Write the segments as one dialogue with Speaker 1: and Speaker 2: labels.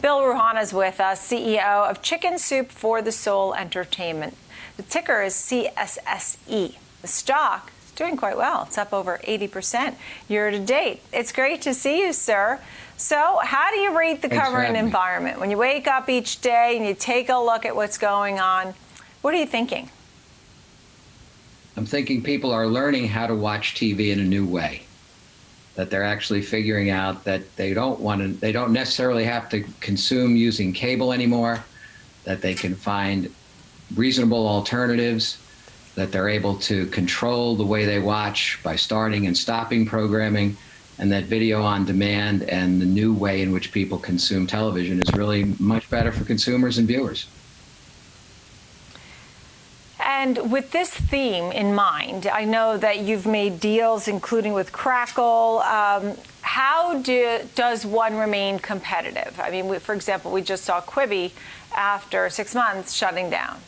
Speaker 1: Bill Rouhana is with us, CEO of Chicken Soup for the Soul Entertainment. The ticker is CSSE. The stock is doing quite well. It's up over 80% year to date. It's great to see you, sir. So how do you rate the current environment? When you wake up each day and you take a look at what's going on, what are you thinking?
Speaker 2: I'm thinking people are learning how to watch TV in a new way. That they're actually figuring out that they don't necessarily have to consume using cable anymore, that they can find reasonable alternatives, that they're able to control the way they watch by starting and stopping programming, and that video on demand and the new way in which people consume television is really much better for consumers and viewers.
Speaker 1: And with this theme in mind, I know that you've made deals, including with Crackle. How does one remain competitive? I mean, for example, we just saw Quibi after 6 months shutting down.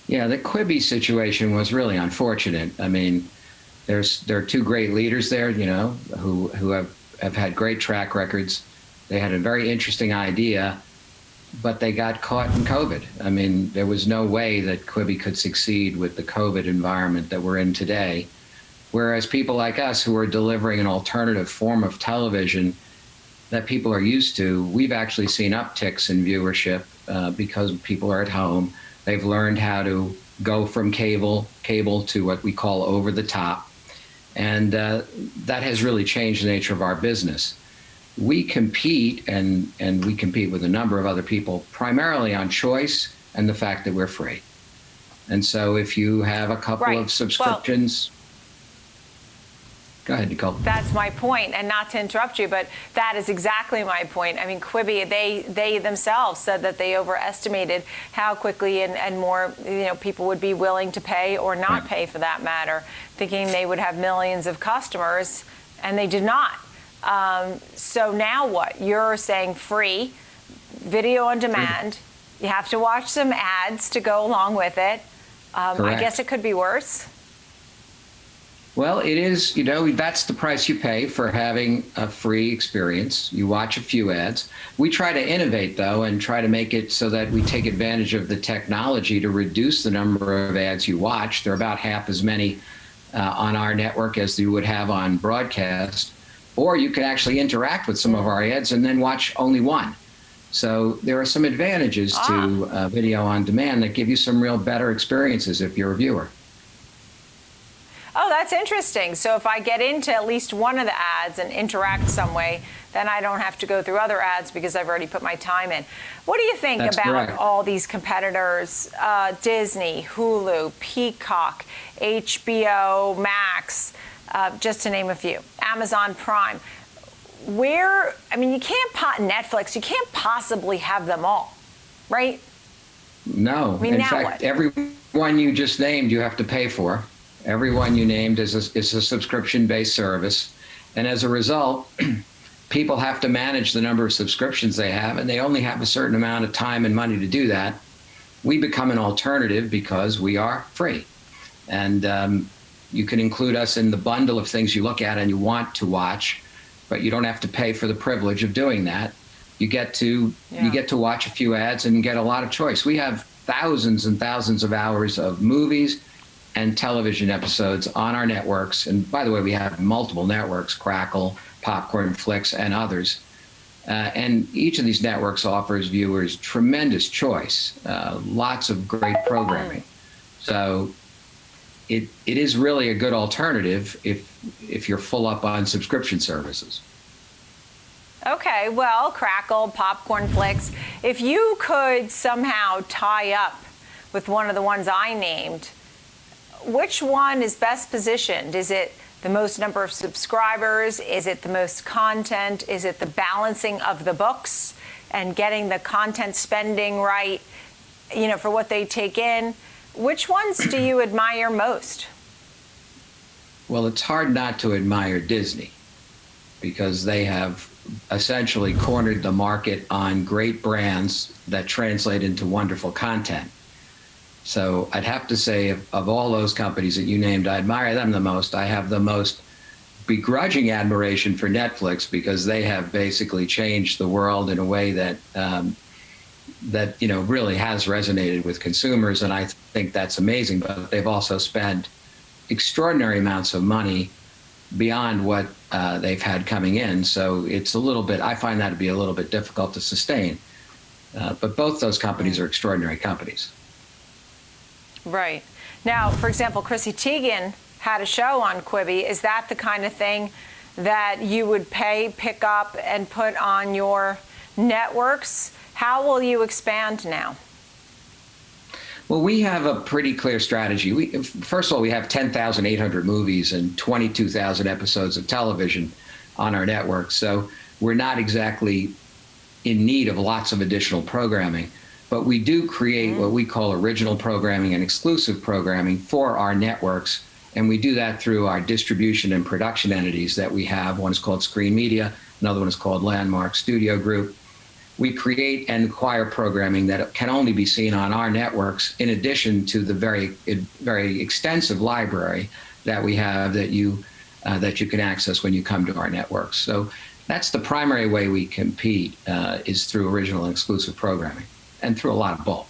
Speaker 2: Yeah, the Quibi situation was really unfortunate. I mean, there are two great leaders there, you know, who have had great track records. They had a very interesting idea, but they got caught in COVID. I mean, there was no way that Quibi could succeed with the COVID environment that we're in today. Whereas people like us who are delivering an alternative form of television that people are used to, we've actually seen upticks in viewership because people are at home. They've learned how to go from cable to what we call over the top. And that has really changed the nature of our business. We compete, and we compete with a number of other people, primarily on choice and the fact that we're free. And so if you have a couple of subscriptions... Go ahead, Nicole.
Speaker 1: That's my point, and not to interrupt you, but that is exactly my point. I mean, Quibi, they themselves said that they overestimated how quickly and more, you know, people would be willing to pay or not pay, for that matter, thinking they would have millions of customers, and they did not. So now what? You're saying free, video on demand. You have to watch some ads to go along with it. I guess it could be worse.
Speaker 2: Well, it is, you know, that's the price you pay for having a free experience. You watch a few ads. We try to innovate, though, and try to make it so that we take advantage of the technology to reduce the number of ads you watch. There are about half as many on our network as you would have on broadcast. Or you can actually interact with some of our ads and then watch only one. So there are some advantages to video on demand that give you some real better experiences if you're a viewer.
Speaker 1: Oh, that's interesting. So if I get into at least one of the ads and interact some way, then I don't have to go through other ads because I've already put my time in. What do you think about all these competitors, Disney, Hulu, Peacock, HBO Max, just to name a few, Amazon Prime? I mean, you can't Netflix, you can't possibly have them all, right?
Speaker 2: No.
Speaker 1: I mean,
Speaker 2: in fact, every one you just named, you have to pay for. Every one you named is a subscription-based service. And as a result, people have to manage the number of subscriptions they have, and they only have a certain amount of time and money to do that. We become an alternative because we are free. And you can include us in the bundle of things you look at and you want to watch, but you don't have to pay for the privilege of doing that. You get to watch a few ads and get a lot of choice. We have thousands and thousands of hours of movies and television episodes on our networks. And by the way, we have multiple networks, Crackle, Popcorn Flicks, and others. And each of these networks offers viewers tremendous choice, lots of great programming. So it is really a good alternative if you're full up on subscription services.
Speaker 1: Okay, well, Crackle, Popcorn Flicks, if you could somehow tie up with one of the ones I named, which one is best positioned? Is it the most number of subscribers? Is it the most content? Is it the balancing of the books and getting the content spending right, you know, for what they take in? Which ones do you admire most?
Speaker 2: Well, it's hard not to admire Disney because they have essentially cornered the market on great brands that translate into wonderful content. So I'd have to say of all those companies that you named, I admire them the most. I have the most begrudging admiration for Netflix because they have basically changed the world in a way that really has resonated with consumers, and I think that's amazing. But they've also spent extraordinary amounts of money beyond what they've had coming in, so it's a little bit. I find that to be a little bit difficult to sustain. But both those companies are extraordinary companies.
Speaker 1: Right. Now, for example, Chrissy Teigen had a show on Quibi. Is that the kind of thing that you would pick up and put on your networks? How will you expand now?
Speaker 2: Well, we have a pretty clear strategy. First of all, we have 10,800 movies and 22,000 episodes of television on our network. So we're not exactly in need of lots of additional programming. But we do create what we call original programming and exclusive programming for our networks. And we do that through our distribution and production entities that we have. One is called Screen Media. Another one is called Landmark Studio Group. We create and acquire programming that can only be seen on our networks, in addition to the very extensive library that we have that you can access when you come to our networks. So that's the primary way we compete, is through original and exclusive programming, and through a lot of bulk.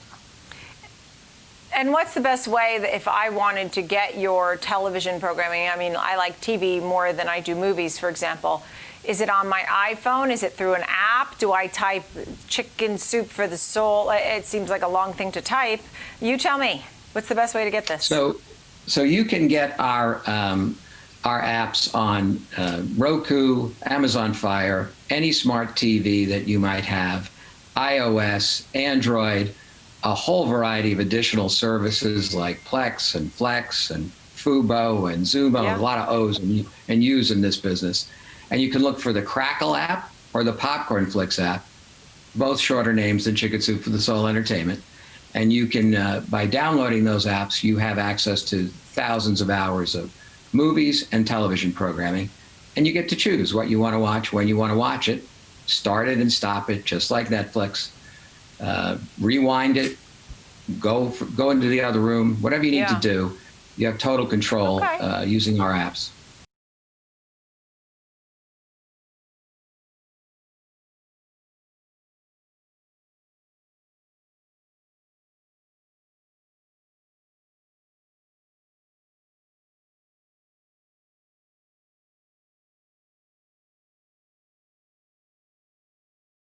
Speaker 1: And what's the best way that if I wanted to get your television programming? I mean, I like TV more than I do movies, for example. Is it on my iPhone? Is it through an app? Do I type chicken soup for the soul? It seems like a long thing to type. You tell me. What's the best way to get this?
Speaker 2: So you can get our apps on Roku, Amazon Fire, any smart TV that you might have, iOS, Android, a whole variety of additional services like Plex and Flex and Fubo and Zumo, a lot of O's and U's in this business. And you can look for the Crackle app or the Popcorn Flicks app, both shorter names than Chicken Soup for the Soul Entertainment. And you can, by downloading those apps, you have access to thousands of hours of movies and television programming. And you get to choose what you want to watch, when you want to watch it, start it and stop it, just like Netflix. Rewind it, go into the other room, whatever you need to do. You have total control using our apps.